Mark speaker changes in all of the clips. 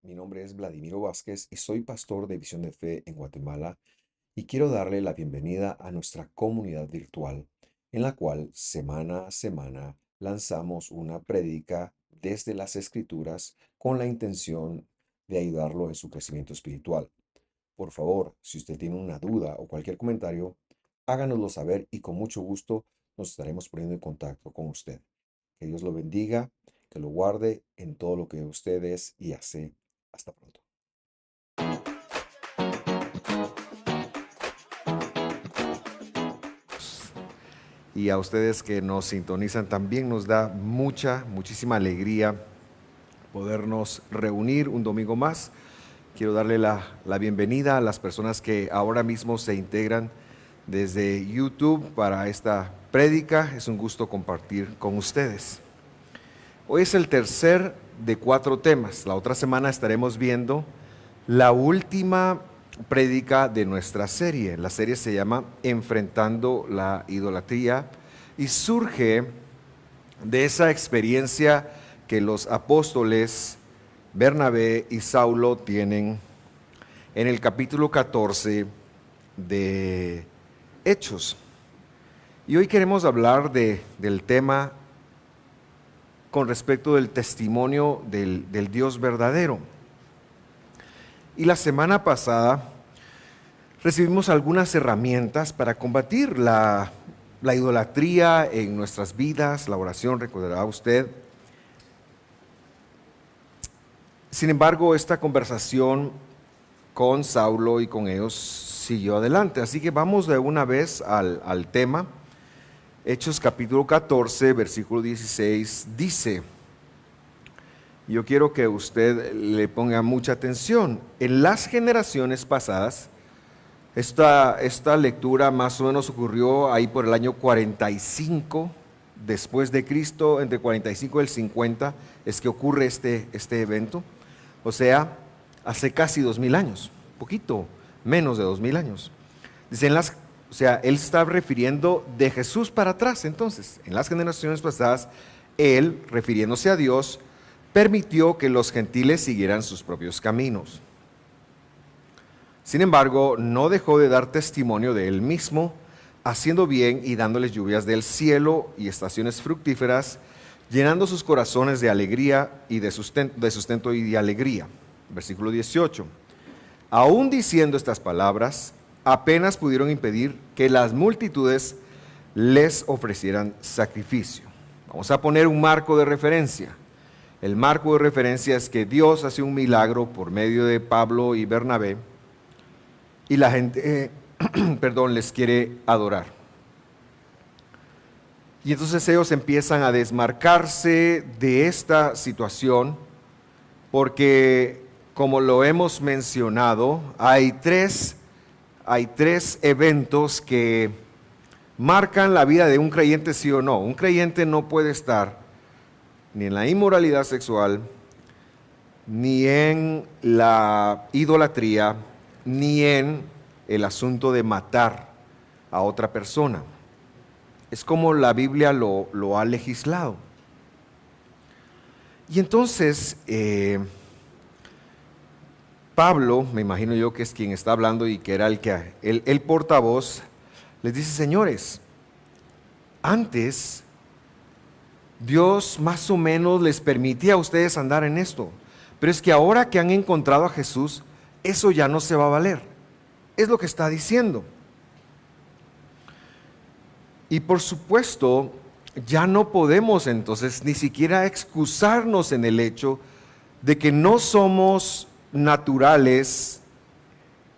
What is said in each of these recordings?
Speaker 1: Mi nombre es Vladimiro Vázquez y soy pastor de Visión de Fe en Guatemala y quiero darle la bienvenida a nuestra comunidad virtual en la cual semana a semana lanzamos una prédica desde las Escrituras con la intención de ayudarlo en su crecimiento espiritual. Por favor, si usted tiene una duda o cualquier comentario, háganoslo saber y con mucho gusto nos estaremos poniendo en contacto con usted. Que Dios lo bendiga, que lo guarde en todo lo que usted es y hace. Hasta pronto.
Speaker 2: Y a ustedes que nos sintonizan también nos da muchísima alegría podernos reunir un domingo más. Quiero darle la bienvenida a las personas que ahora mismo se integran desde YouTube para esta prédica. Es un gusto compartir con ustedes. Hoy es el tercer de 4 temas. La otra semana estaremos viendo la última prédica de nuestra serie. La serie se llama Enfrentando la idolatría y surge de esa experiencia que los apóstoles Bernabé y Saulo tienen en el capítulo 14 de Hechos. Y hoy queremos hablar del tema con respecto del testimonio del Dios verdadero. Y la semana pasada recibimos algunas herramientas para combatir la idolatría en nuestras vidas, la oración, recordará usted. Sin embargo, esta conversación con Saulo y con ellos siguió adelante. Así que vamos de una vez al tema. Hechos capítulo 14, versículo 16, dice: yo quiero que usted le ponga mucha atención. En las generaciones pasadas, esta lectura más o menos ocurrió ahí por el año 45 después de Cristo, entre 45 y el 50 es que ocurre este evento. O sea, hace casi 2000 años, poquito menos de 2000 años. Dice, o sea, él está refiriendo de Jesús para atrás. Entonces, en las generaciones pasadas, él, refiriéndose a Dios, permitió que los gentiles siguieran sus propios caminos. Sin embargo, no dejó de dar testimonio de él mismo, haciendo bien y dándoles lluvias del cielo y estaciones fructíferas, llenando sus corazones de alegría y de sustento y de alegría. Versículo 18. Aún diciendo estas palabras, apenas pudieron impedir que las multitudes les ofrecieran sacrificio. Vamos a poner un marco de referencia. El marco de referencia es que Dios hace un milagro por medio de Pablo y Bernabé y la gente, les quiere adorar. Y entonces ellos empiezan a desmarcarse de esta situación porque, como lo hemos mencionado, hay tres eventos que marcan la vida de un creyente, sí o no. Un creyente no puede estar ni en la inmoralidad sexual, ni en la idolatría, ni en el asunto de matar a otra persona. Es como la Biblia lo ha legislado. Y entonces, Pablo, me imagino yo que es quien está hablando y que era el portavoz, les dice, señores, antes Dios más o menos les permitía a ustedes andar en esto, pero es que ahora que han encontrado a Jesús, eso ya no se va a valer. Es lo que está diciendo. Y por supuesto, ya no podemos entonces ni siquiera excusarnos en el hecho de que no somos naturales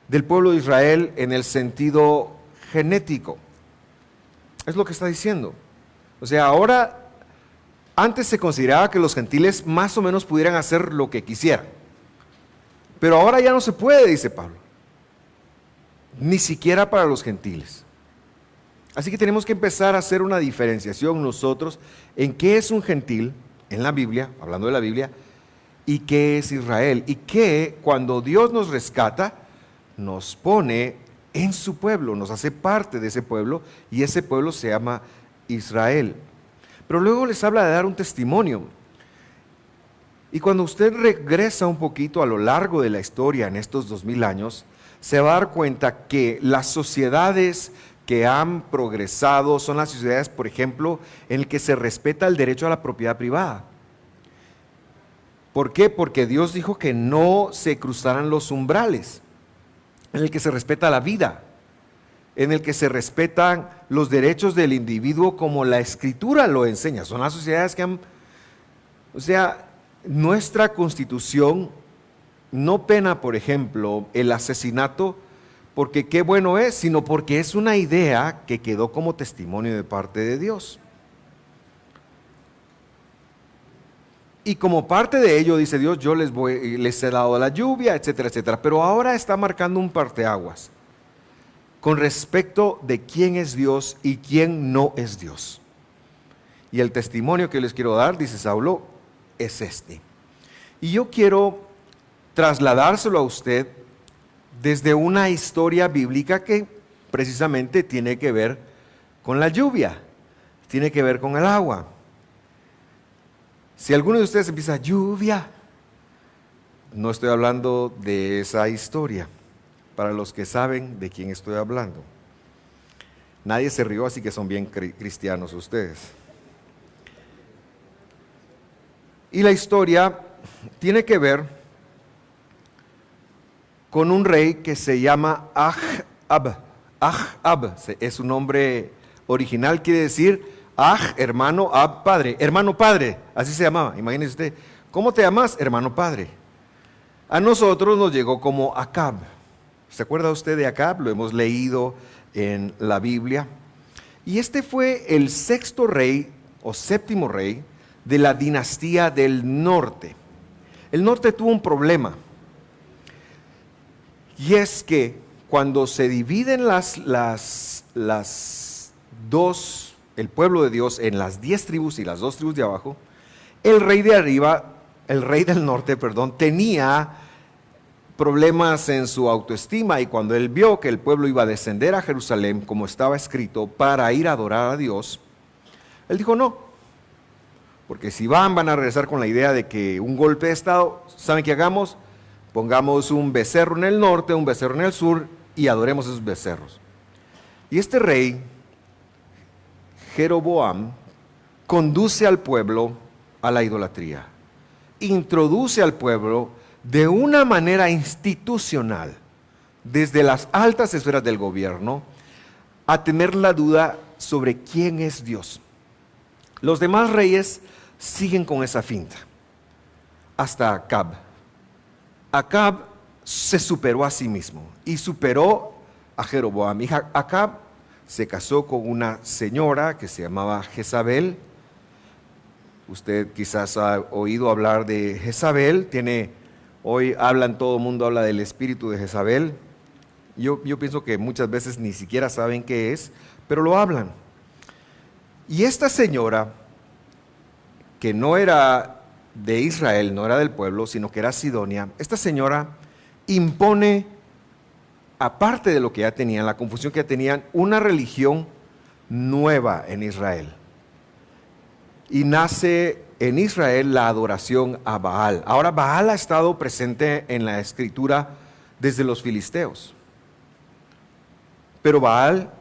Speaker 2: del pueblo de Israel en el sentido genético. Es lo que está diciendo. O sea, ahora, antes se consideraba que los gentiles más o menos pudieran hacer lo que quisieran. Pero ahora ya no se puede, dice Pablo. Ni siquiera para los gentiles. Así que tenemos que empezar a hacer una diferenciación nosotros en qué es un gentil en la Biblia, hablando de la Biblia, y qué es Israel. Y que cuando Dios nos rescata, nos pone en su pueblo, nos hace parte de ese pueblo, y ese pueblo se llama Israel. Pero luego les habla de dar un testimonio. Y cuando usted regresa un poquito a lo largo de la historia en estos 2000 años, se va a dar cuenta que las sociedades que han progresado son las sociedades, por ejemplo, en las que se respeta el derecho a la propiedad privada. ¿Por qué? Porque Dios dijo que no se cruzaran los umbrales, en el que se respeta la vida, en el que se respetan los derechos del individuo como la Escritura lo enseña. Son las sociedades que han, nuestra Constitución no pena, por ejemplo, el asesinato porque qué bueno es, sino porque es una idea que quedó como testimonio de parte de Dios. Y como parte de ello, dice Dios, yo les he dado la lluvia, etcétera, etcétera. Pero ahora está marcando un parteaguas con respecto de quién es Dios y quién no es Dios. Y el testimonio que les quiero dar, dice Saulo, es este. Y yo quiero trasladárselo a usted desde una historia bíblica que precisamente tiene que ver con la lluvia, tiene que ver con el agua. Si alguno de ustedes empieza lluvia, no estoy hablando de esa historia, para los que saben de quién estoy hablando. Nadie se rió, así que son bien cristianos ustedes. Y la historia tiene que ver con un rey que se llama Ahab. Ahab es su nombre original, quiere decir hermano, Ab, padre. Hermano padre, así se llamaba. Imagínese usted, ¿cómo te llamas? Hermano padre. A nosotros nos llegó como Acab. ¿Se acuerda usted de Acab? Lo hemos leído en la Biblia. Y este fue el sexto rey o séptimo rey de la dinastía del norte. El norte tuvo un problema. Y es que cuando se dividen el pueblo de Dios en las 10 tribus y las 2 tribus de abajo, el rey de arriba, el rey del norte, tenía problemas en su autoestima, y cuando él vio que el pueblo iba a descender a Jerusalén, como estaba escrito, para ir a adorar a Dios, él dijo no, porque si van a regresar con la idea de que un golpe de estado, ¿saben qué hagamos? Pongamos un becerro en el norte, un becerro en el sur, y adoremos esos becerros. Y este rey, Jeroboam, conduce al pueblo a la idolatría, introduce al pueblo de una manera institucional, desde las altas esferas del gobierno, a tener la duda sobre quién es Dios. Los demás reyes siguen con esa finta, hasta Acab. Acab se superó a sí mismo y superó a Jeroboam. Y Acab se casó con una señora que se llamaba Jezabel. Usted quizás ha oído hablar de Jezabel. Hoy todo el mundo habla del espíritu de Jezabel. Yo pienso que muchas veces ni siquiera saben qué es, pero lo hablan. Y esta señora, que no era de Israel, no era del pueblo, sino que era sidonia, esta señora impone, aparte de lo que ya tenían, la confusión que ya tenían, una religión nueva en Israel. Y nace en Israel la adoración a Baal. Ahora, Baal ha estado presente en la escritura desde los filisteos, pero Baal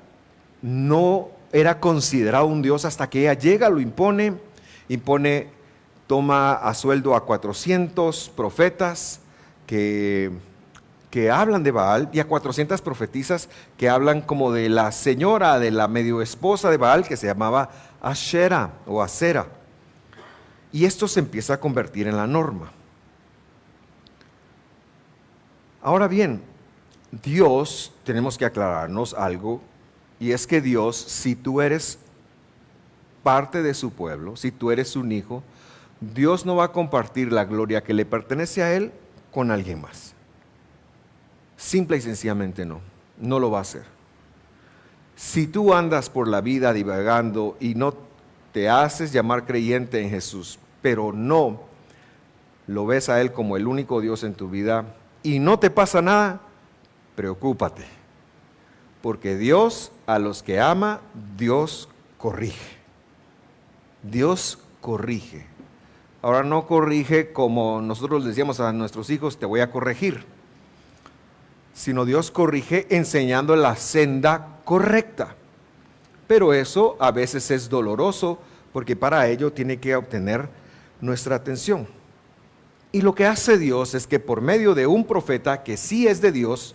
Speaker 2: no era considerado un dios hasta que ella llega, lo impone, toma a sueldo a 400 profetas que hablan de Baal, y a 400 profetisas que hablan como de la señora, de la medio esposa de Baal, que se llamaba Ashera o Asera. Y esto se empieza a convertir en la norma. Ahora bien, Dios, tenemos que aclararnos algo, y es que Dios, si tú eres parte de su pueblo, si tú eres un hijo, Dios no va a compartir la gloria que le pertenece a Él con alguien más. Simple y sencillamente no lo va a hacer. Si tú andas por la vida divagando y no te haces llamar creyente en Jesús, pero no lo ves a Él como el único Dios en tu vida y no te pasa nada, preocúpate, porque Dios, a los que ama, Dios corrige. Dios corrige. Ahora no corrige como nosotros le decíamos a nuestros hijos, te voy a corregir, sino Dios corrige enseñando la senda correcta. Pero eso a veces es doloroso porque para ello tiene que obtener nuestra atención. Y lo que hace Dios es que por medio de un profeta que sí es de Dios,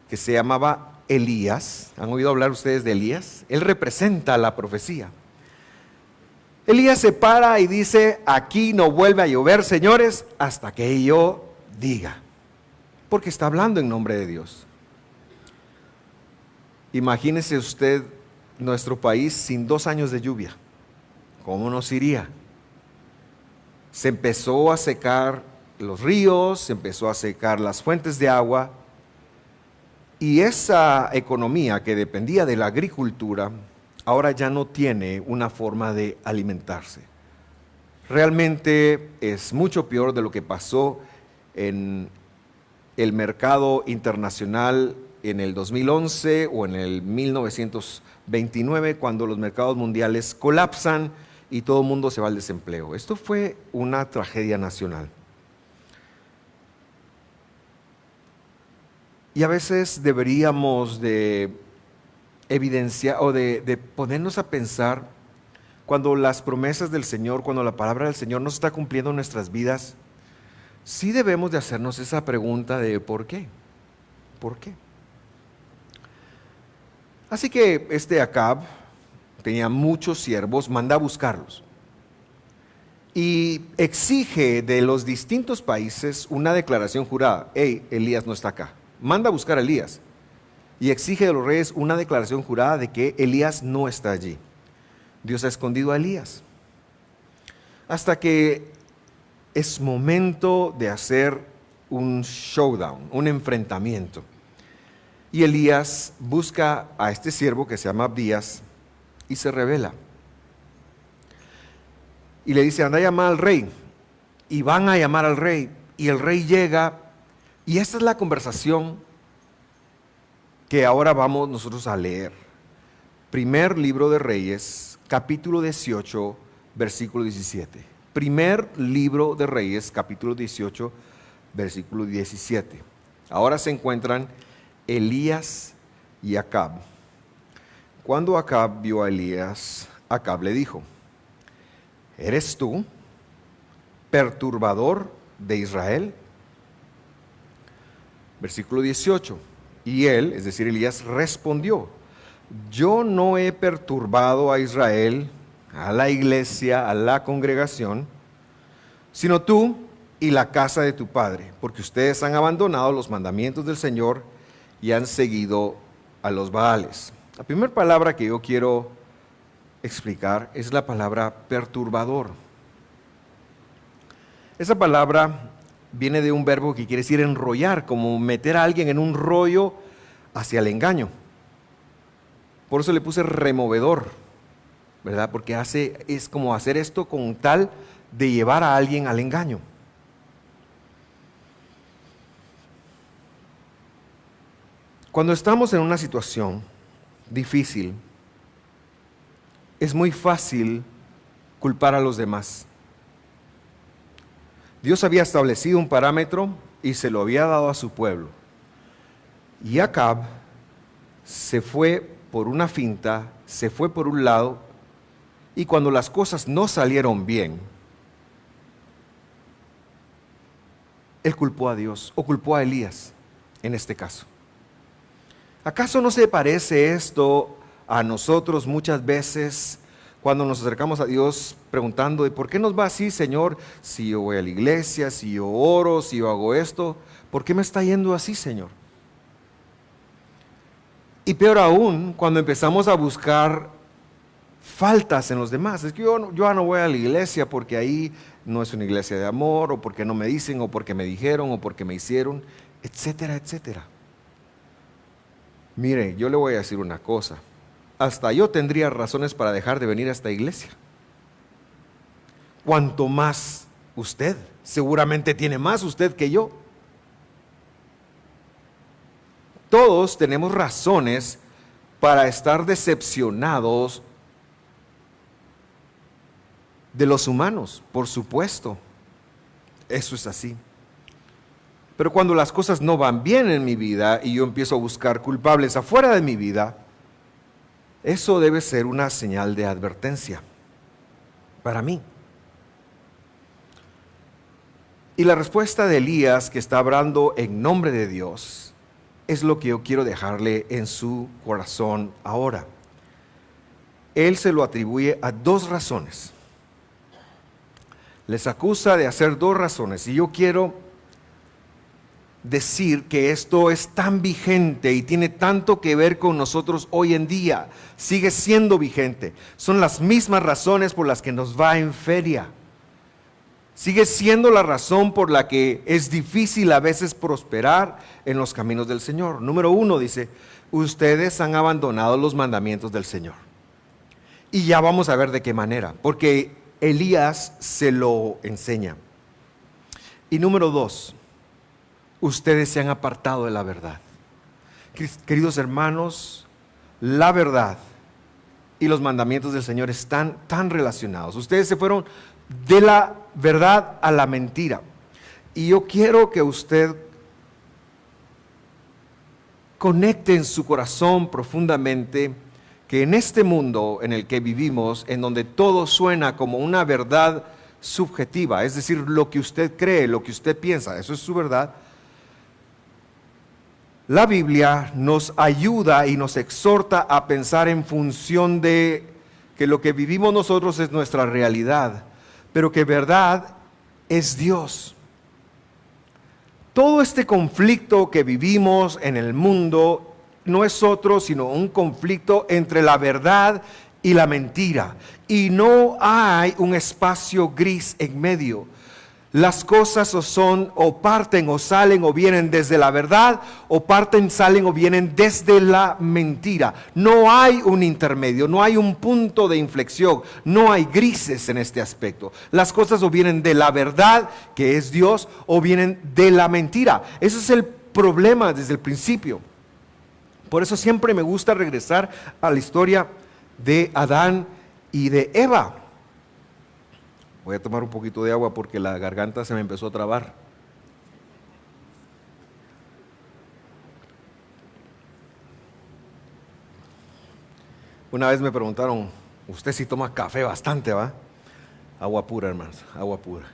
Speaker 2: que se llamaba Elías, ¿han oído hablar ustedes de Elías? Él representa la profecía. Elías se para y dice, aquí no vuelve a llover, señores, hasta que yo diga. Porque está hablando en nombre de Dios. Imagínese usted nuestro país sin 2 años de lluvia. ¿Cómo nos iría? Se empezó a secar los ríos, se empezó a secar las fuentes de agua, y esa economía que dependía de la agricultura, ahora ya no tiene una forma de alimentarse. Realmente es mucho peor de lo que pasó en el mercado internacional en el 2011 o en el 1929, cuando los mercados mundiales colapsan y todo el mundo se va al desempleo. Esto fue una tragedia nacional. Y a veces deberíamos de evidenciar o de ponernos a pensar cuando las promesas del Señor, cuando la palabra del Señor no se está cumpliendo en nuestras vidas, sí debemos de hacernos esa pregunta de ¿por qué? ¿Por qué? Así que Acab tenía muchos siervos, manda a buscarlos y exige de los distintos países una declaración jurada. Hey, Elías no está acá. Manda a buscar a Elías y exige de los reyes una declaración jurada de que Elías no está allí. Dios ha escondido a Elías hasta que es momento de hacer un showdown, un enfrentamiento. Y Elías busca a este siervo que se llama Abdías y se revela. Y le dice, anda a llamar al rey. Y van a llamar al rey. Y el rey llega. Y esta es la conversación que ahora vamos nosotros a leer. Primer libro de Reyes, capítulo 18, versículo 17. Primer libro de Reyes, capítulo 18, versículo 17. Ahora se encuentran Elías y Acab. Cuando Acab vio a Elías, Acab le dijo, ¿eres tú, perturbador de Israel? Versículo 18. Y él, es decir, Elías, respondió, yo no he perturbado a Israel, a la iglesia, a la congregación, sino tú y la casa de tu padre, porque ustedes han abandonado los mandamientos del Señor y han seguido a los Baales. La primera palabra que yo quiero explicar es la palabra perturbador. Esa palabra viene de un verbo que quiere decir enrollar, como meter a alguien en un rollo hacia el engaño. Por eso le puse removedor, ¿verdad? Porque es como hacer esto con tal de llevar a alguien al engaño. Cuando estamos en una situación difícil, es muy fácil culpar a los demás. Dios había establecido un parámetro y se lo había dado a su pueblo. Y Acab se fue por una finta, se fue por un lado, y cuando las cosas no salieron bien, él culpó a Dios, o culpó a Elías, en este caso. ¿Acaso no se parece esto a nosotros muchas veces cuando nos acercamos a Dios preguntando, ¿y por qué nos va así, Señor? Si yo voy a la iglesia, si yo oro, si yo hago esto, ¿por qué me está yendo así, Señor? Y peor aún, cuando empezamos a buscar faltas en los demás. Es que yo ya no voy a la iglesia porque ahí no es una iglesia de amor, o porque no me dicen, o porque me dijeron, o porque me hicieron, etcétera, etcétera. Mire, yo le voy a decir una cosa. Hasta yo tendría razones para dejar de venir a esta iglesia. Cuanto más usted, seguramente tiene más usted que yo. Todos tenemos razones para estar decepcionados de los humanos, por supuesto. Eso es así. Pero cuando las cosas no van bien en mi vida y yo empiezo a buscar culpables afuera de mi vida, eso debe ser una señal de advertencia para mí. Y la respuesta de Elías, que está hablando en nombre de Dios, es lo que yo quiero dejarle en su corazón ahora. Él se lo atribuye a dos razones. Les acusa de hacer dos razones. Y yo quiero decir que esto es tan vigente y tiene tanto que ver con nosotros hoy en día. Sigue siendo vigente. Son las mismas razones por las que nos va en feria. Sigue siendo la razón por la que es difícil a veces prosperar en los caminos del Señor. Número 1 dice, ustedes han abandonado los mandamientos del Señor. Y ya vamos a ver de qué manera, porque Elías se lo enseña. Y número 2, ustedes se han apartado de la verdad. Queridos hermanos, la verdad y los mandamientos del Señor están tan relacionados. Ustedes se fueron de la verdad a la mentira. Y yo quiero que usted conecte en su corazón profundamente que en este mundo en el que vivimos, en donde todo suena como una verdad subjetiva, es decir, lo que usted cree, lo que usted piensa, eso es su verdad. La Biblia nos ayuda y nos exhorta a pensar en función de que lo que vivimos nosotros es nuestra realidad, pero que verdad es Dios. Todo este conflicto que vivimos en el mundo no es otro sino un conflicto entre la verdad y la mentira. Y no hay un espacio gris en medio. Las cosas o parten o salen o vienen desde la verdad, o parten, salen o vienen desde la mentira. No hay un intermedio, no hay un punto de inflexión, no hay grises en este aspecto. Las cosas o vienen de la verdad, que es Dios, o vienen de la mentira. Ese es el problema desde el principio. Por eso siempre me gusta regresar a la historia de Adán y de Eva. Voy a tomar un poquito de agua porque la garganta se me empezó a trabar. Una vez me preguntaron, usted sí toma café bastante, ¿va? Agua pura, hermanos, agua pura.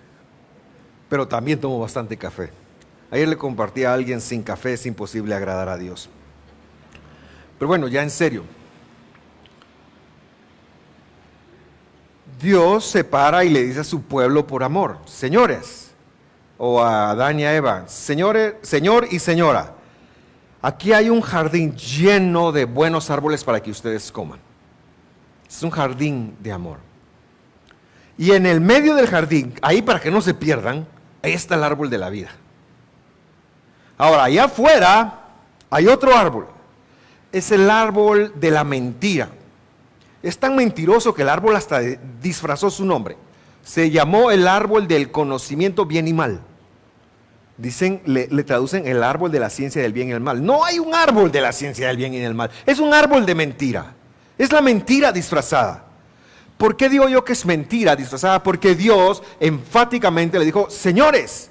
Speaker 2: Pero también tomo bastante café. Ayer le compartí a alguien, sin café es imposible agradar a Dios. Pero bueno, ya en serio. Dios se para y le dice a su pueblo por amor, señores, o a Adán y a Eva, señores, señor y señora, aquí hay un jardín lleno de buenos árboles para que ustedes coman. Es un jardín de amor. Y en el medio del jardín, ahí para que no se pierdan, ahí está el árbol de la vida. Ahora, allá afuera hay otro árbol. Es el árbol de la mentira. Es tan mentiroso que el árbol hasta disfrazó su nombre. Se llamó el árbol del conocimiento bien y mal. Dicen, le traducen el árbol de la ciencia del bien y el mal. No hay un árbol de la ciencia del bien y del mal. Es un árbol de mentira. Es la mentira disfrazada. ¿Por qué digo yo que es mentira disfrazada? Porque Dios enfáticamente le dijo, señores,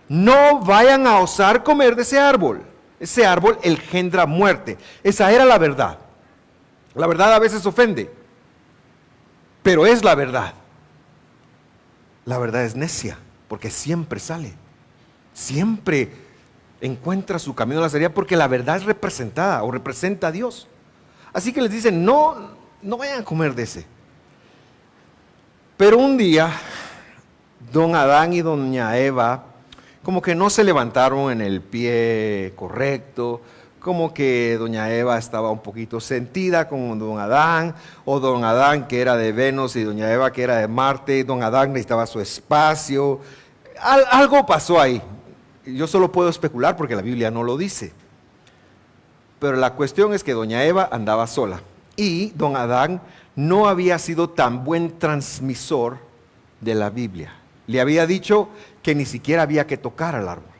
Speaker 2: no vayan a osar comer de ese árbol. Ese árbol engendra muerte. Esa era la verdad. La verdad a veces ofende, pero es la verdad. La verdad es necia, porque siempre sale. Siempre encuentra su camino a la salida, porque la verdad es representada o representa a Dios. Así que les dicen, no vayan a comer de ese. Pero un día, don Adán y doña Eva, como que no se levantaron en el pie correcto, como que doña Eva estaba un poquito sentida con don Adán, o don Adán que era de Venus y doña Eva que era de Marte, don Adán necesitaba su espacio. Algo pasó ahí. Yo solo puedo especular porque la Biblia no lo dice. Pero la cuestión es que doña Eva andaba sola y don Adán no había sido tan buen transmisor de la Biblia. Le había dicho que ni siquiera había que tocar al árbol.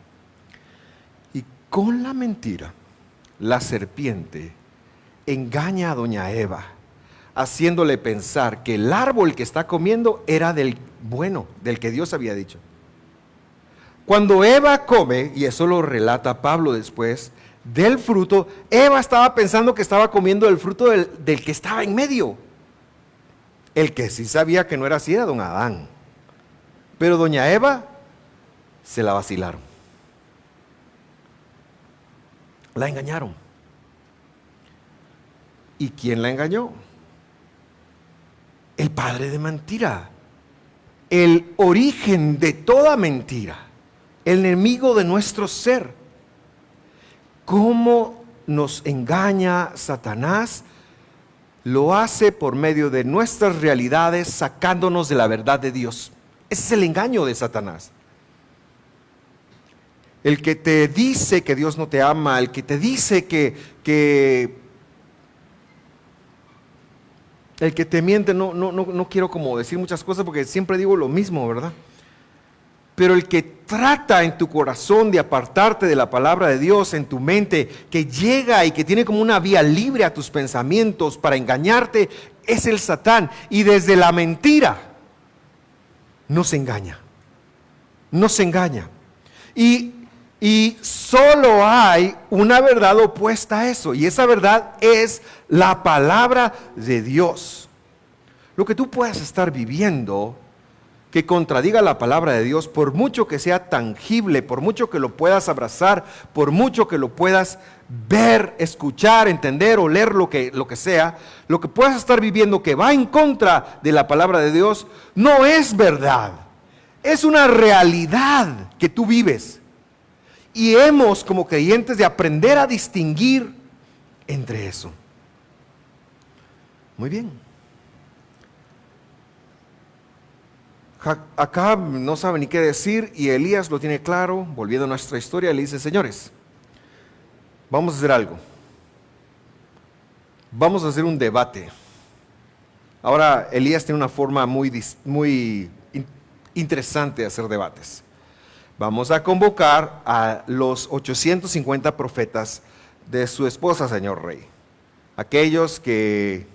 Speaker 2: Y con la mentira, la serpiente engaña a doña Eva haciéndole pensar que el árbol que está comiendo era del bueno, del que Dios había dicho. Cuando Eva come, y eso lo relata Pablo después, del fruto, Eva estaba pensando que estaba comiendo el fruto del que estaba en medio. El que sí sabía que no era así era don Adán. Pero doña Eva se la vacilaron. La engañaron. ¿Y quién la engañó? El padre de mentira. El origen de toda mentira. El enemigo de nuestro ser. ¿Cómo nos engaña Satanás? Lo hace por medio de nuestras realidades, sacándonos de la verdad de Dios. Ese es el engaño de Satanás. El que te dice que Dios no te ama, el que te dice el que te miente, no quiero como decir muchas cosas porque siempre digo lo mismo, ¿verdad? Pero el que trata en tu corazón de apartarte de la palabra de Dios, en tu mente, que llega y que tiene como una vía libre a tus pensamientos para engañarte, es el Satán. Y desde la mentira nos engaña. Nos engaña. Y solo hay una verdad opuesta a eso. Y esa verdad es la palabra de Dios. Lo que tú puedas estar viviendo que contradiga la palabra de Dios, por mucho que sea tangible, por mucho que lo puedas abrazar, por mucho que lo puedas ver, escuchar, entender o leer lo que sea, lo que puedas estar viviendo que va en contra de la palabra de Dios, no es verdad. Es una realidad que tú vives. Y hemos, como creyentes, de aprender a distinguir entre eso. Muy bien. Acab no sabe ni qué decir y Elías lo tiene claro. Volviendo a nuestra historia, le dice: señores, vamos a hacer algo. Vamos a hacer un debate. Ahora, Elías tiene una forma muy interesante de hacer debates. Vamos a convocar a los 850 profetas de su esposa, señor rey. Aquellos que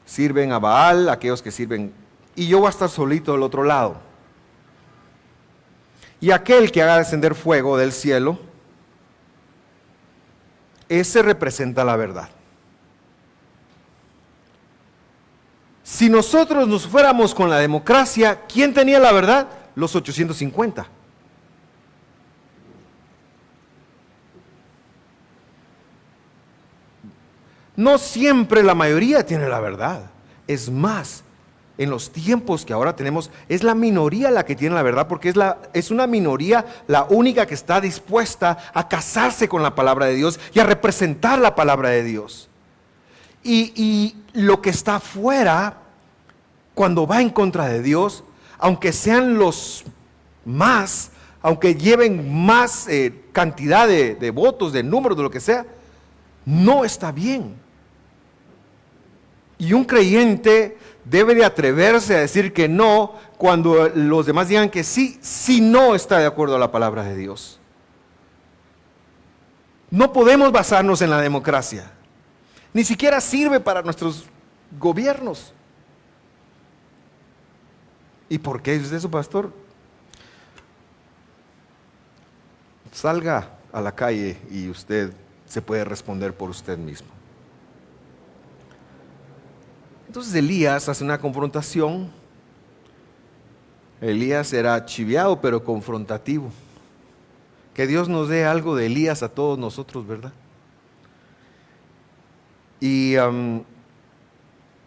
Speaker 2: sirven a Baal, aquellos que sirven... Y yo voy a estar solito del otro lado. Y aquel que haga descender fuego del cielo, ese representa la verdad. Si nosotros nos fuéramos con la democracia, ¿quién tenía la verdad? Los 850. No siempre la mayoría tiene la verdad. Es más, en los tiempos que ahora tenemos, es la minoría la que tiene la verdad, porque es una minoría la única que está dispuesta a casarse con la palabra de Dios y a representar la palabra de Dios. Y lo que está afuera, cuando va en contra de Dios, aunque sean los más, aunque lleven más cantidad de votos, de números, de lo que sea, no está bien. Y un creyente debe de atreverse a decir que no cuando los demás digan que sí, si no está de acuerdo a la palabra de Dios. No podemos basarnos en la democracia. Ni siquiera sirve para nuestros gobiernos. ¿Y por qué es eso, pastor? Salga a la calle y usted se puede responder por usted mismo. Entonces Elías hace una confrontación. Elías era chiviado pero confrontativo. Que Dios nos dé algo de Elías a todos nosotros, ¿verdad? Y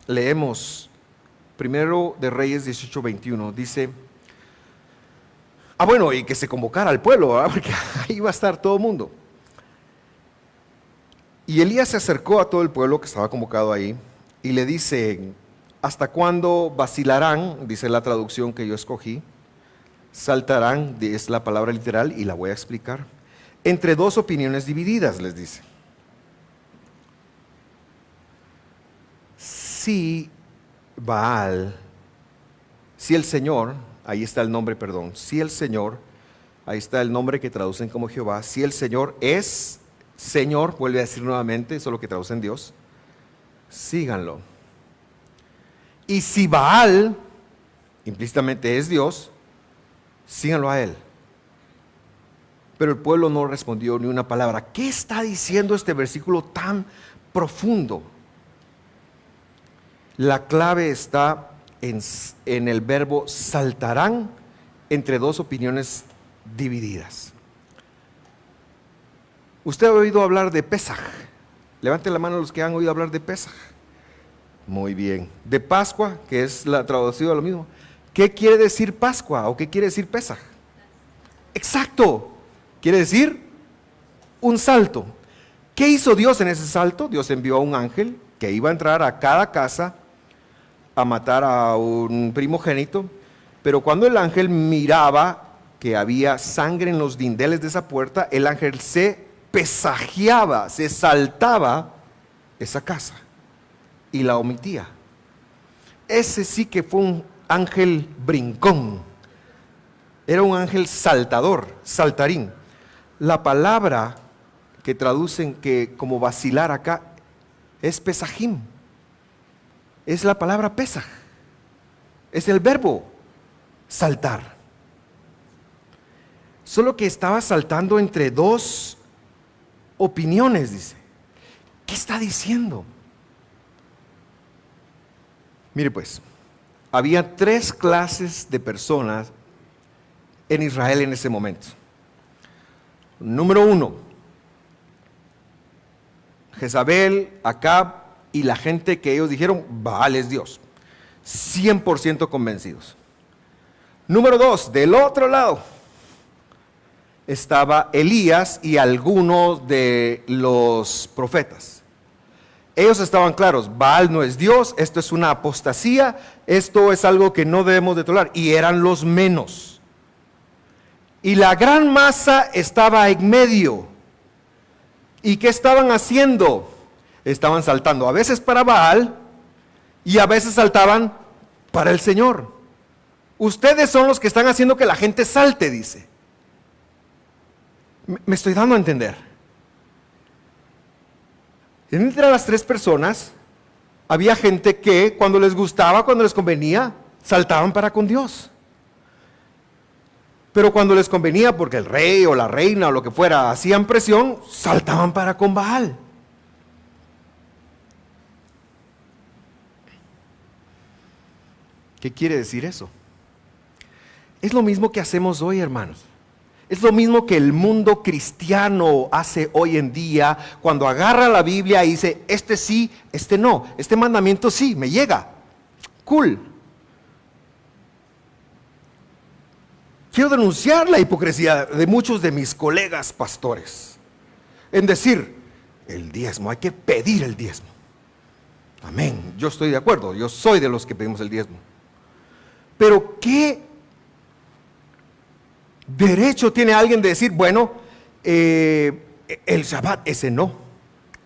Speaker 2: leemos primero de Reyes 18:21. Dice, bueno, y que se convocara al pueblo, ¿verdad? Porque ahí va a estar todo el mundo. Y Elías se acercó a todo el pueblo que estaba convocado ahí y le dice: ¿hasta cuándo vacilarán? Dice la traducción que yo escogí. Saltarán, es la palabra literal y la voy a explicar. Entre dos opiniones divididas, les dice. Si Baal, si el Señor, ahí está el nombre, perdón, si el Señor, ahí está el nombre que traducen como Jehová, si el Señor es Señor, vuelve a decir nuevamente, eso es lo que traducen Dios, síganlo. Y si Baal implícitamente es Dios, síganlo a él. Pero el pueblo no respondió ni una palabra. ¿Qué está diciendo este versículo tan profundo? La clave está en el verbo saltarán entre dos opiniones divididas. ¿Usted ha oído hablar de Pesaj? Levante la mano los que han oído hablar de Pesaj. Muy bien. De Pascua, que es la traducción a lo mismo. ¿Qué quiere decir Pascua o qué quiere decir Pesaj? Exacto. Quiere decir un salto. ¿Qué hizo Dios en ese salto? Dios envió a un ángel que iba a entrar a cada casa a matar a un primogénito, pero cuando el ángel miraba que había sangre en los dinteles de esa puerta, el ángel se pesajeaba, se saltaba esa casa y la omitía. Ese sí que fue un ángel brincón, era un ángel saltador, saltarín. La palabra que traducen que como vacilar acá es pesajim. Es la palabra pesaj. Es el verbo saltar. Solo que estaba saltando entre dos opiniones, dice. ¿Qué está diciendo? Mire pues, había 3 clases de personas en Israel en ese momento. Número 1, Jezabel, Acab y la gente que ellos dijeron, Baal es Dios. 100% convencidos. Número 2, del otro lado, estaba Elías y algunos de los profetas. Ellos estaban claros, Baal no es Dios, esto es una apostasía, esto es algo que no debemos de tolerar. Y eran los menos. Y la gran masa estaba en medio. ¿Y qué estaban haciendo? Estaban saltando a veces para Baal y a veces saltaban para el Señor. Ustedes son los que están haciendo que la gente salte, dice. Me estoy dando a entender. Entre las 3 personas había gente que cuando les gustaba, cuando les convenía, saltaban para con Dios. Pero cuando les convenía, porque el rey o la reina o lo que fuera hacían presión, saltaban para con Baal. ¿Qué quiere decir eso? Es lo mismo que hacemos hoy, hermanos. Es lo mismo que el mundo cristiano hace hoy en día cuando agarra la Biblia y dice, este sí, este no, este mandamiento sí, me llega. Cool. Quiero denunciar la hipocresía de muchos de mis colegas pastores en decir, el diezmo, hay que pedir el diezmo. Amén, yo estoy de acuerdo, yo soy de los que pedimos el diezmo. Pero ¿qué derecho tiene alguien de decir, bueno, el Shabbat, ese no?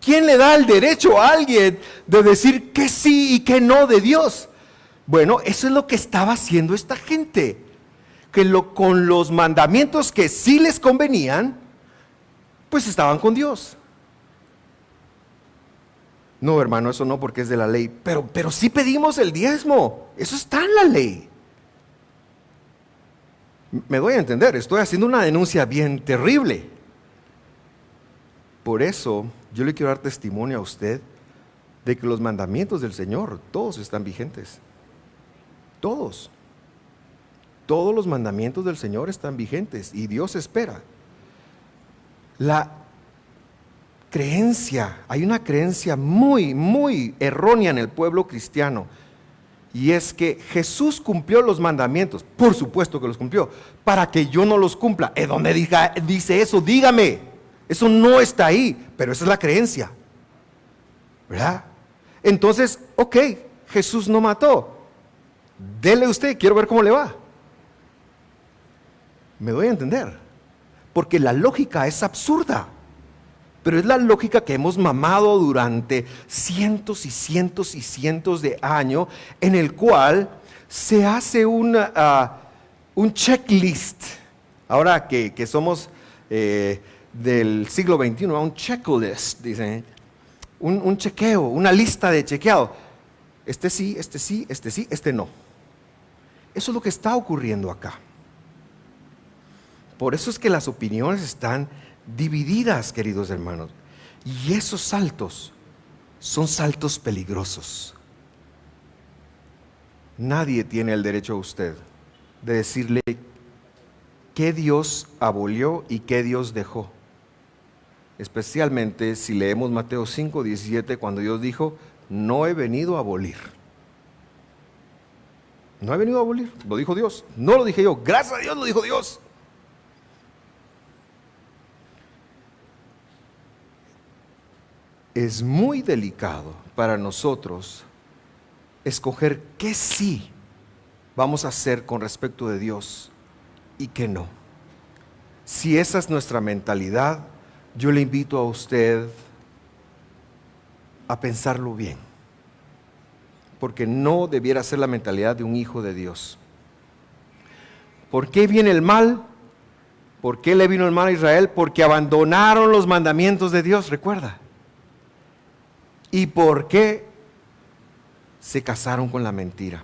Speaker 2: ¿Quién le da el derecho a alguien de decir que sí y que no de Dios? Bueno, eso es lo que estaba haciendo esta gente, que con los mandamientos que sí les convenían, pues estaban con Dios. No, hermano, eso no, porque es de la ley, pero sí pedimos el diezmo, eso está en la ley. Me doy a entender, estoy haciendo una denuncia bien terrible. Por eso yo le quiero dar testimonio a usted de que los mandamientos del Señor, todos están vigentes. Todos. Todos los mandamientos del Señor están vigentes y Dios espera. La creencia, hay una creencia muy, muy errónea en el pueblo cristiano. Y es que Jesús cumplió los mandamientos, por supuesto que los cumplió, para que yo no los cumpla. ¿Dónde dice eso? Dígame, eso no está ahí, pero esa es la creencia, ¿verdad? Entonces, ok, Jesús no mató, dele usted, quiero ver cómo le va. Me doy a entender, porque la lógica es absurda. Pero es la lógica que hemos mamado durante cientos y cientos y cientos de años, en el cual se hace un checklist. Ahora que somos del siglo XXI, un checklist, dicen, un chequeo, una lista de chequeado. Este sí, este sí, este sí, este no. Eso es lo que está ocurriendo acá. Por eso es que las opiniones están divididas, queridos hermanos. Y esos saltos son saltos peligrosos. Nadie tiene el derecho a usted de decirle qué Dios abolió y qué Dios dejó. Especialmente si leemos Mateo 5:17, cuando Dios dijo, no he venido a abolir. No he venido a abolir, lo dijo Dios. No lo dije yo, gracias a Dios lo dijo Dios. Es muy delicado para nosotros escoger qué sí vamos a hacer con respecto de Dios y qué no. Si esa es nuestra mentalidad, yo le invito a usted a pensarlo bien, porque no debiera ser la mentalidad de un hijo de Dios. ¿Por qué viene el mal? ¿Por qué le vino el mal a Israel? Porque abandonaron los mandamientos de Dios, recuerda. ¿Y por qué se casaron con la mentira?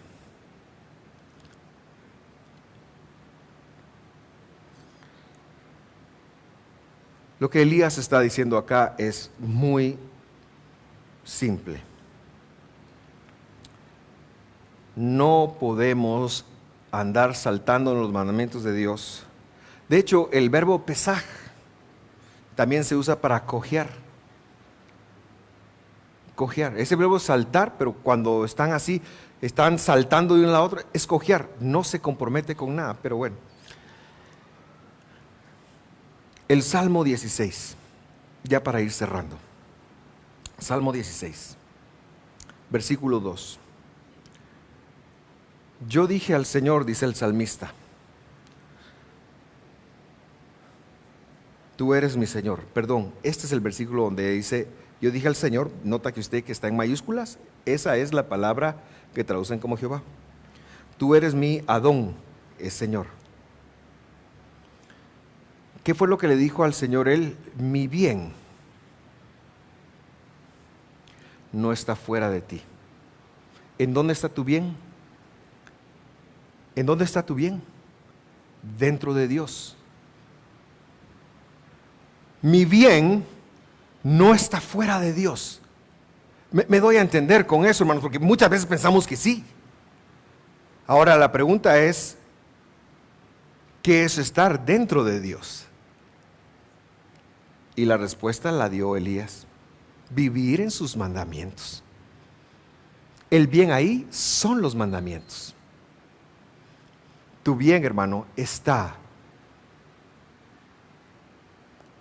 Speaker 2: Lo que Elías está diciendo acá es muy simple. No podemos andar saltando en los mandamientos de Dios. De hecho, el verbo pesaj también se usa para cojear. Cojear. Ese verbo es saltar, pero cuando están así, están saltando de una a la otra, es cojear. No se compromete con nada, pero bueno. El Salmo 16, ya para ir cerrando. Salmo 16, versículo 2. Yo dije al Señor, dice el salmista, tú eres mi Señor. Perdón, este es el versículo donde dice, yo dije al Señor, nota que usted que está en mayúsculas, esa es la palabra que traducen como Jehová. Tú eres mi Adón, es Señor. ¿Qué fue lo que le dijo al Señor él? Mi bien no está fuera de ti. ¿En dónde está tu bien? ¿En dónde está tu bien? Dentro de Dios. Mi bien no está fuera de Dios. Me doy a entender con eso, hermanos, porque muchas veces pensamos que sí. Ahora la pregunta es, ¿qué es estar dentro de Dios? Y la respuesta la dio Elías. Vivir en sus mandamientos. El bien ahí son los mandamientos. Tu bien, hermano, está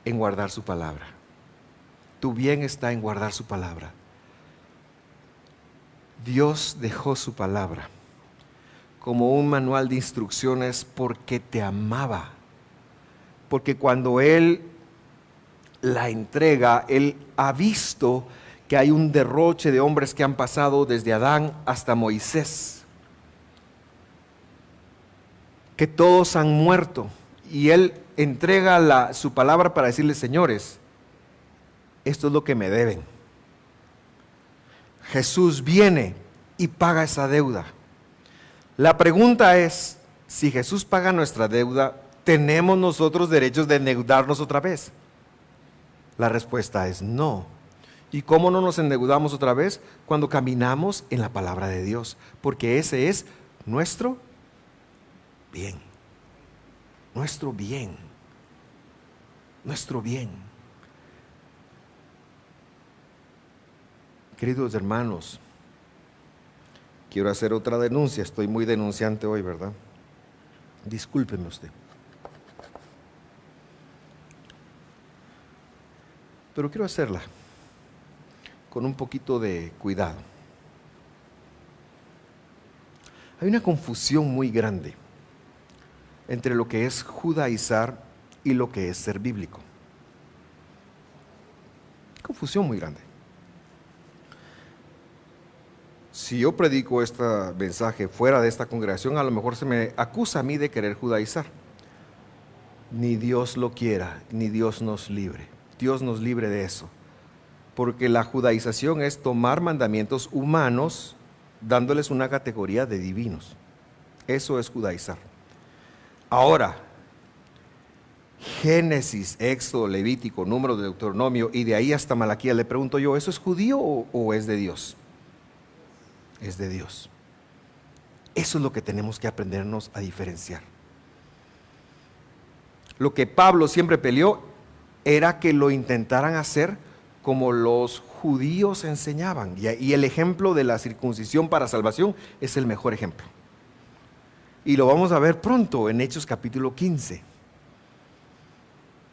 Speaker 2: en guardar su palabra. Tu bien está en guardar su palabra. Dios dejó su palabra como un manual de instrucciones porque te amaba. Porque cuando Él la entrega, Él ha visto que hay un derroche de hombres que han pasado desde Adán hasta Moisés, que todos han muerto, y Él entrega su palabra para decirles, señores, esto es lo que me deben. Jesús viene y paga esa deuda. La pregunta es, si Jesús paga nuestra deuda, ¿tenemos nosotros derechos de endeudarnos otra vez? La respuesta es no. ¿Y cómo no nos endeudamos otra vez? Cuando caminamos en la palabra de Dios, porque ese es nuestro bien. Nuestro bien. Nuestro bien. Queridos hermanos, quiero hacer otra denuncia. Estoy muy denunciante hoy, ¿verdad? Discúlpeme usted. Pero quiero hacerla con un poquito de cuidado. Hay una confusión muy grande entre lo que es judaizar y lo que es ser bíblico. Confusión muy grande. Si yo predico este mensaje fuera de esta congregación, a lo mejor se me acusa a mí de querer judaizar. Ni Dios lo quiera, ni Dios nos libre. Dios nos libre de eso. Porque la judaización es tomar mandamientos humanos dándoles una categoría de divinos. Eso es judaizar. Ahora, Génesis, Éxodo, Levítico, Número, de Deuteronomio y de ahí hasta Malaquías, le pregunto yo, ¿eso es judío o es de Dios? Es de Dios. Eso es lo que tenemos que aprendernos a diferenciar. Lo que Pablo siempre peleó era que lo intentaran hacer como los judíos enseñaban. Y el ejemplo de la circuncisión para salvación es el mejor ejemplo. Y lo vamos a ver pronto en Hechos capítulo 15.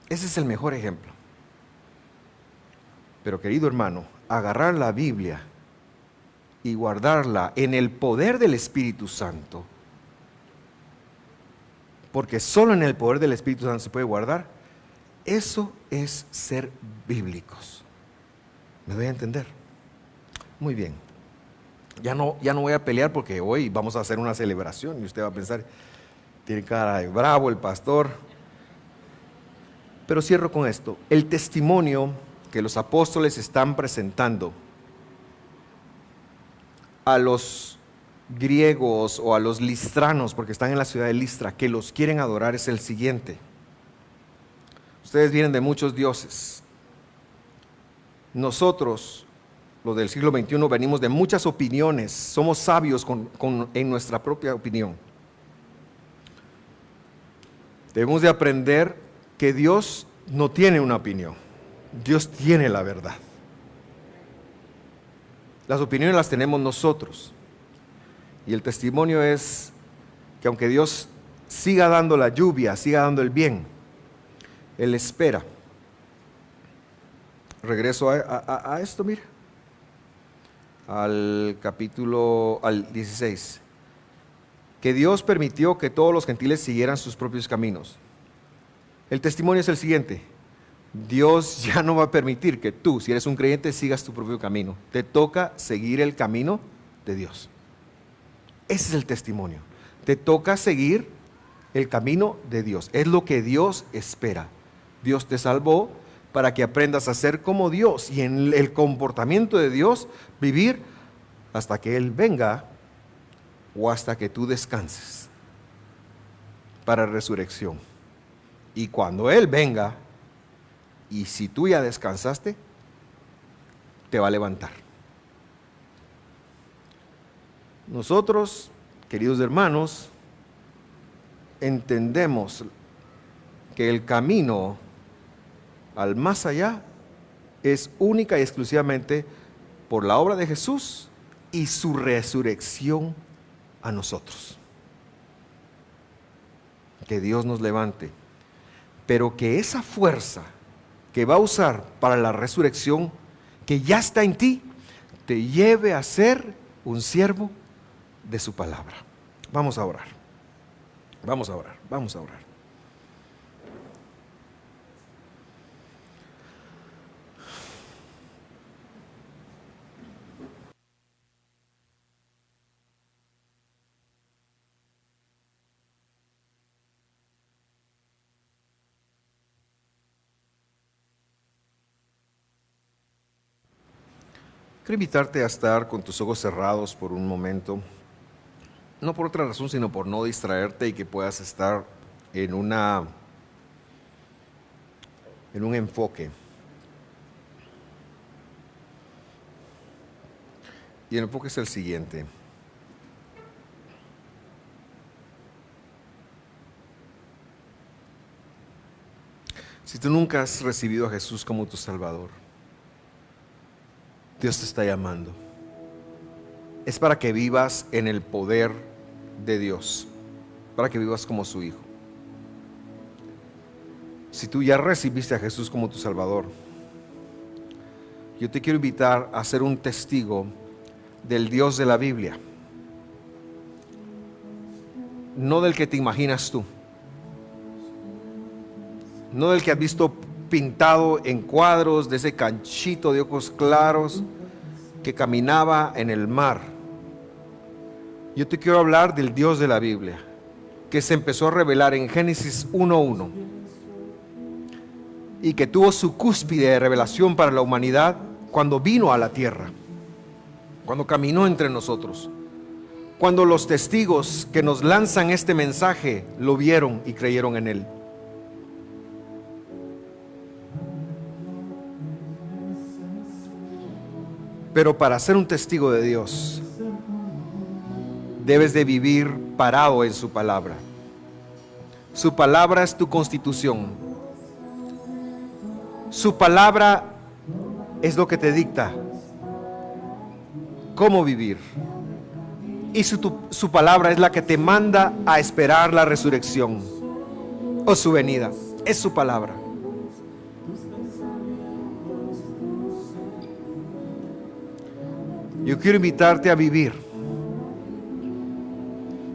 Speaker 2: Ese es el mejor ejemplo. Pero querido hermano, agarrar la Biblia y guardarla en el poder del Espíritu Santo, porque solo en el poder del Espíritu Santo se puede guardar, eso es ser bíblicos. ¿Me doy a entender? Muy bien. Ya no voy a pelear porque hoy vamos a hacer una celebración y usted va a pensar, tiene cara de bravo el pastor. Pero cierro con esto. El testimonio que los apóstoles están presentando a los griegos o a los listranos, porque están en la ciudad de Listra, que los quieren adorar, es el siguiente. Ustedes vienen de muchos dioses. Nosotros, los del siglo XXI, venimos de muchas opiniones. Somos sabios en nuestra propia opinión. Debemos de aprender que Dios no tiene una opinión. Dios tiene la verdad. Las opiniones las tenemos nosotros. Y el testimonio es que aunque Dios siga dando la lluvia, siga dando el bien, Él espera. Regreso a esto, mira. Al 16. Que Dios permitió que todos los gentiles siguieran sus propios caminos. El testimonio es el siguiente. Dios ya no va a permitir que tú, si eres un creyente, sigas tu propio camino. Te toca seguir el camino de Dios. Ese es el testimonio. Te toca seguir el camino de Dios. Es lo que Dios espera. Dios te salvó para que aprendas a ser como Dios y en el comportamiento de Dios vivir hasta que Él venga o hasta que tú descanses para resurrección. Y cuando Él venga, y si tú ya descansaste, te va a levantar. Nosotros, queridos hermanos, entendemos que el camino al más allá es única y exclusivamente por la obra de Jesús y su resurrección a nosotros. Que Dios nos levante, pero que esa fuerza que va a usar para la resurrección, que ya está en ti, te lleve a ser un siervo de su palabra. Vamos a orar. Vamos a orar. Vamos a orar. Quiero invitarte a estar con tus ojos cerrados por un momento, no por otra razón, sino por no distraerte y que puedas estar en un enfoque. Y el enfoque es el siguiente. Si tú nunca has recibido a Jesús como tu Salvador, Dios te está llamando. Es para que vivas en el poder de Dios, para que vivas como su hijo. Si tú ya recibiste a Jesús como tu Salvador, yo te quiero invitar a ser un testigo del Dios de la Biblia, no del que te imaginas tú, no del que has visto pintado en cuadros, de ese canchito de ojos claros que caminaba en el mar. Yo te quiero hablar del Dios de la Biblia, que se empezó a revelar en Génesis 1:1 y que tuvo su cúspide de revelación para la humanidad cuando vino a la tierra. cuando caminó entre nosotros, cuando los testigos que nos lanzan este mensaje lo vieron y creyeron en Él. Pero para ser un testigo de Dios, debes de vivir parado en su palabra. Su palabra es tu constitución. Su palabra es lo que te dicta cómo vivir. Y su palabra es la que te manda a esperar la resurrección o su venida. Es su palabra. Yo quiero invitarte a vivir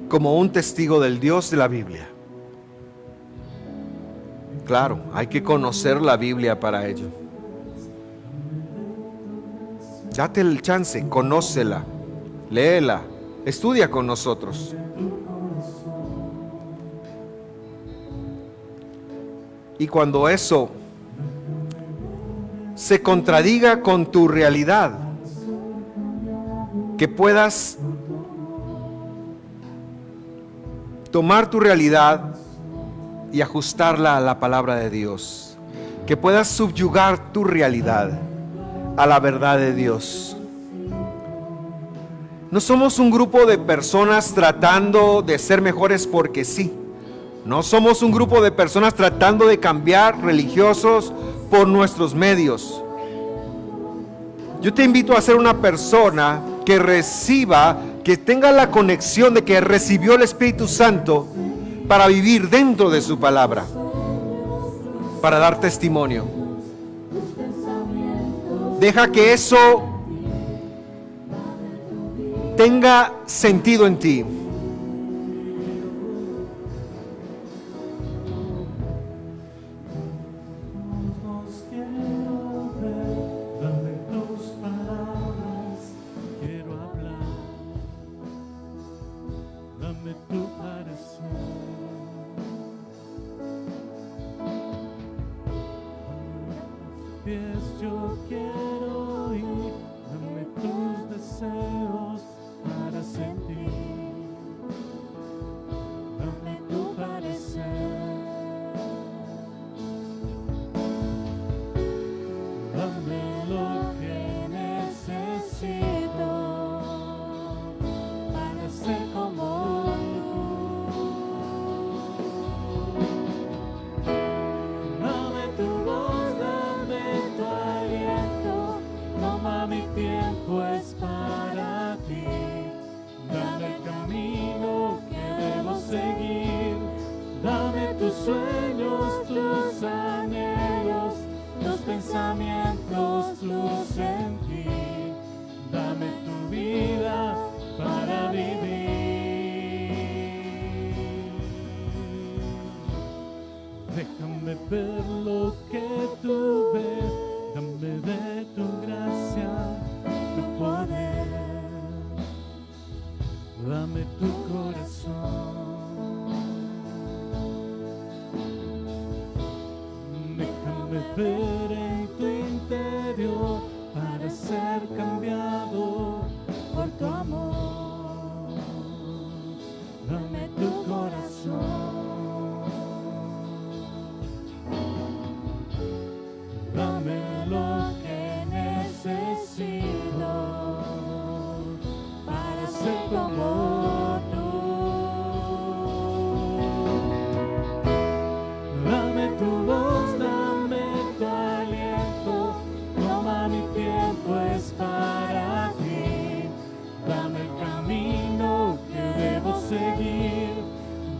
Speaker 2: como un testigo del Dios de la Biblia. Claro, hay que conocer la Biblia para ello. Date el chance, conócela, léela, estudia con nosotros. Y cuando eso se contradiga con tu realidad, que puedas tomar tu realidad y ajustarla a la palabra de Dios, que puedas subyugar tu realidad a la verdad de Dios. No somos un grupo de personas tratando de ser mejores porque sí. No somos un grupo de personas tratando de cambiar religiosos por nuestros medios. Yo te invito a ser una persona que reciba, que tenga la conexión de que recibió el Espíritu Santo para vivir dentro de su palabra, para dar testimonio. Deja que eso tenga sentido en ti.
Speaker 3: Yo quiero ir, dame tus deseos para sentir, dame tu parecer, dame lo que necesito para ser como tú, dame tu voz, dame tu aliento, toma mi tiempo, es para ti, dame el camino que debo seguir, dame tus sueños, tus anhelos, tus pensamientos, tu sentir, dame tu vida para vivir. Déjame ver lo que tú ves, dame de tu gracia, tu poder, dame tu corazón. Déjame ver en tu interior para ser cambiado por tu amor. Dame tu corazón. Dame lo que necesito para ser como tú. Dame tu voz, dame tu aliento, toma mi tiempo, es para ti. Dame el camino que debo seguir,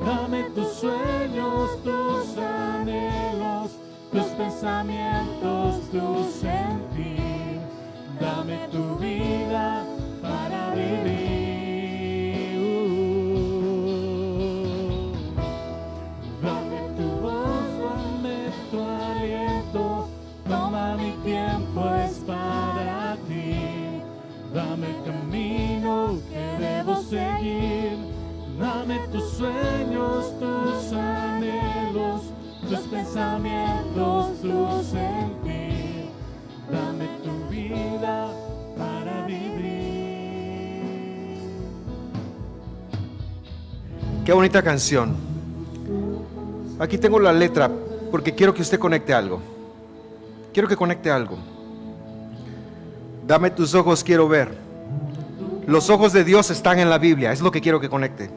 Speaker 3: dame tus sueños, tus anhelos, tus pensamientos, tu sentir, dame tu vida para vivir. Dame tu voz, dame tu aliento, toma mi tiempo, es para ti, dame el camino que debo seguir, dame tus sueños, tus anhelos, tus pensamientos, tu sentir, dame tu vida para vivir.
Speaker 2: Qué bonita canción. Aquí tengo la letra porque quiero que usted conecte algo. Quiero que conecte algo. Dame tus ojos, quiero ver. Los ojos de Dios están en la Biblia, es lo que quiero que conecte.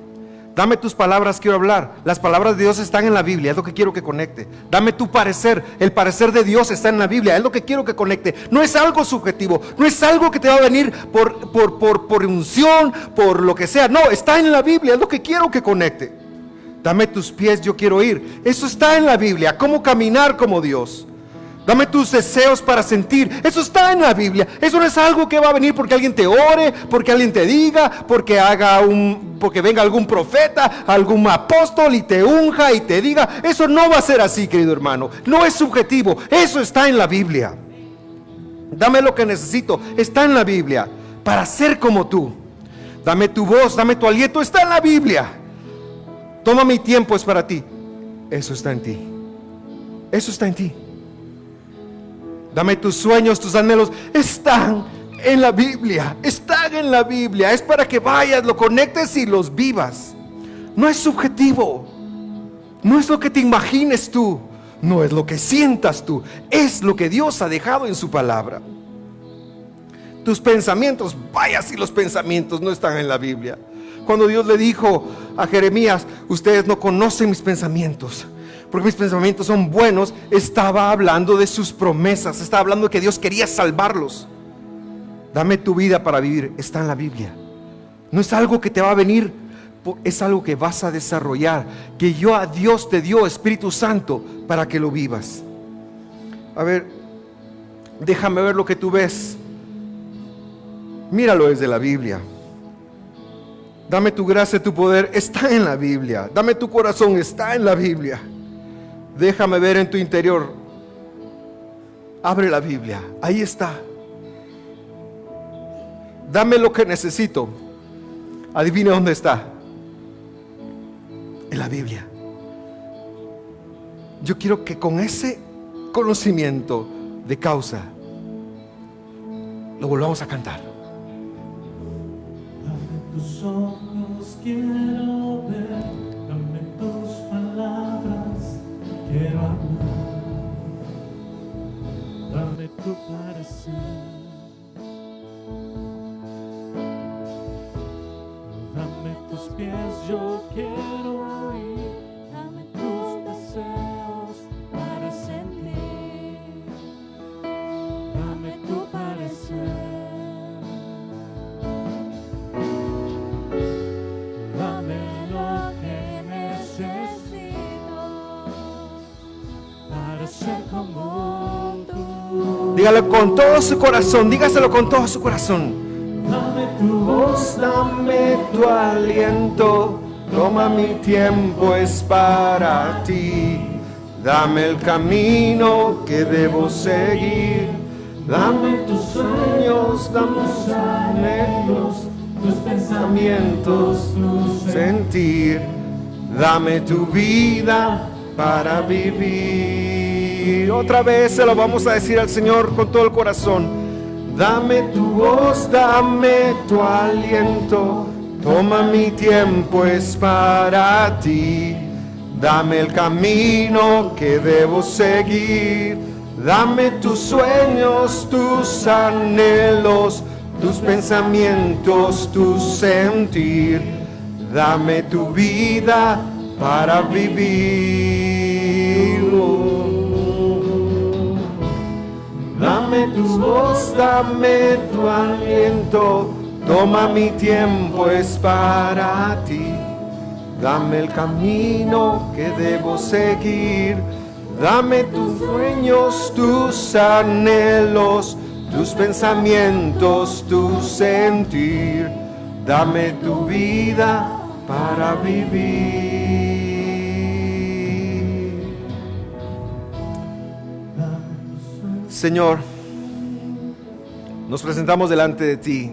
Speaker 2: Dame tus palabras, quiero hablar. Las palabras de Dios están en la Biblia, es lo que quiero que conecte. Dame tu parecer, el parecer de Dios está en la Biblia, es lo que quiero que conecte. No es algo subjetivo, no es algo que te va a venir por unción, por lo que sea. No, está en la Biblia, es lo que quiero que conecte. Dame tus pies, yo quiero ir. Eso está en la Biblia, cómo caminar como Dios. Dame tus deseos para sentir. Eso está en la Biblia. Eso no es algo que va a venir porque alguien te ore, porque alguien te diga, porque venga algún profeta, algún apóstol y te unja y te diga. Eso no va a ser así, querido hermano. No es subjetivo. Eso está en la Biblia. Dame lo que necesito. Está en la Biblia para ser como tú. Dame tu voz, dame tu aliento. Está en la Biblia. Toma mi tiempo, es para ti. Eso está en ti. Eso está en ti. Dame tus sueños, tus anhelos. Están en la Biblia. Están en la Biblia. Es para que vayas, lo conectes y los vivas. No es subjetivo. No es lo que te imagines tú. No es lo que sientas tú. Es lo que Dios ha dejado en su palabra. Tus pensamientos, vaya si los pensamientos no están en la Biblia. Cuando Dios le dijo a Jeremías, ustedes no conocen mis pensamientos, porque mis pensamientos son buenos, estaba hablando de sus promesas, estaba hablando de que Dios quería salvarlos. Dame tu vida para vivir, está en la Biblia. No es algo que te va a venir, es algo que vas a desarrollar, que Dios te dio Espíritu Santo para que lo vivas. A ver, déjame ver lo que tú ves. Míralo desde la Biblia. Dame tu gracia, tu poder, está en la Biblia. Dame tu corazón, está en la Biblia. Déjame ver en tu interior. Abre la Biblia, ahí está. Dame lo que necesito. Adivina dónde está. En la Biblia. Yo quiero que con ese conocimiento de causa lo volvamos a cantar.
Speaker 3: Dame tus ojos, quiero ver. Dame tus palabras, quiero hablar. Dame tu parecer. Dame tus pies, yo quiero ir. Dame tus deseos para sentir. Dame tu parecer. Dame lo que necesito para ser como tú.
Speaker 2: Dígalo con todo su corazón, dígaselo con todo su corazón.
Speaker 3: Dame tu voz,
Speaker 2: Dame tu aliento, toma mi tiempo, es para ti. Dame el camino que debo seguir. Dame tus sueños, dame tus anhelos,
Speaker 3: tus
Speaker 2: pensamientos, tu sentir. Dame tu vida para vivir. Otra vez se lo vamos a decir al Señor con todo el corazón. Dame tu voz, dame tu aliento, toma mi tiempo, es para ti. Dame el camino que debo seguir. Dame tus sueños, tus anhelos, tus pensamientos, tu sentir. Dame tu vida para vivir. Dame tu voz, dame tu aliento, toma mi tiempo, es para ti. Dame el camino que debo seguir. Dame tus sueños, tus anhelos, tus pensamientos, tu sentir. Dame tu vida para vivir. Señor, nos presentamos delante de ti,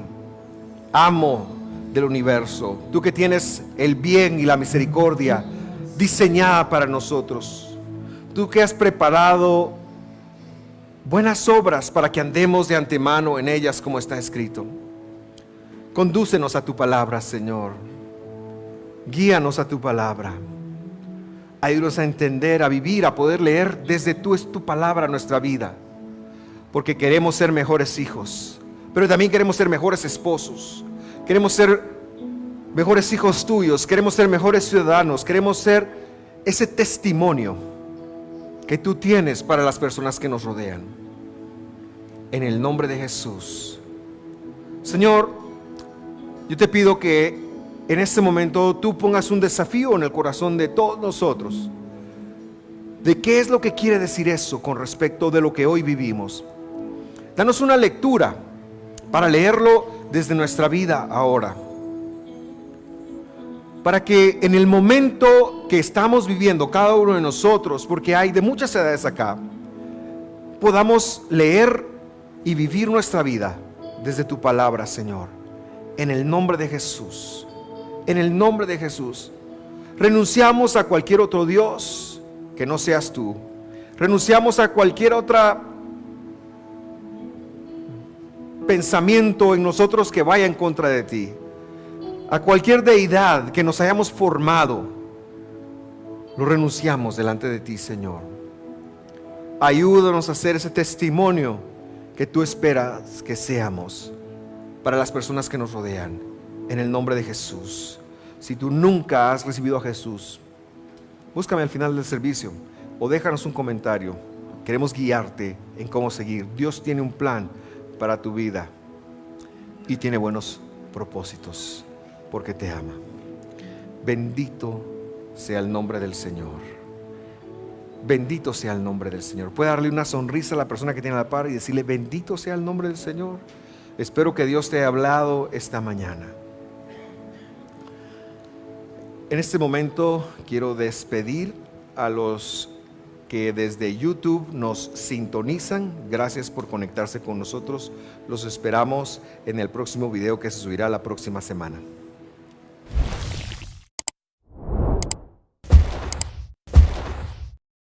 Speaker 2: amo del universo, tú que tienes el bien y la misericordia diseñada para nosotros, tú que has preparado buenas obras para que andemos de antemano en ellas como está escrito. Condúcenos a tu palabra, Señor. Guíanos a tu palabra. Ayúdanos a entender, a vivir, a poder leer desde tu palabra nuestra vida. Porque queremos ser mejores hijos, pero también queremos ser mejores esposos. Queremos ser mejores hijos tuyos, queremos ser mejores ciudadanos, queremos ser ese testimonio que tú tienes para las personas que nos rodean. En el nombre de Jesús. Señor, yo te pido que en este momento tú pongas un desafío en el corazón de todos nosotros, de qué es lo que quiere decir eso con respecto de lo que hoy vivimos. Danos una lectura para leerlo desde nuestra vida ahora, para que en el momento que estamos viviendo cada uno de nosotros, porque hay de muchas edades acá, podamos leer y vivir nuestra vida desde tu palabra, Señor. En el nombre de Jesús, en el nombre de Jesús, renunciamos a cualquier otro Dios que no seas tú. Renunciamos a cualquier otro pensamiento en nosotros que vaya en contra de ti. A cualquier deidad que nos hayamos formado, lo renunciamos delante de ti, Señor. Ayúdanos a hacer ese testimonio que tú esperas que seamos para las personas que nos rodean, en el nombre de Jesús. Si tú nunca has recibido a Jesús, búscame al final del servicio o déjanos un comentario. Queremos guiarte en cómo seguir. Dios tiene un plan para tu vida y tiene buenos propósitos porque te ama. Bendito sea el nombre del Señor. Bendito sea el nombre del Señor. Puede darle una sonrisa a la persona que tiene a la par y decirle: bendito sea el nombre del Señor. Espero que Dios te haya hablado esta mañana. En este momento quiero despedir a los que desde YouTube nos sintonizan. Gracias por conectarse con nosotros. Los esperamos en el próximo video que se subirá la próxima semana.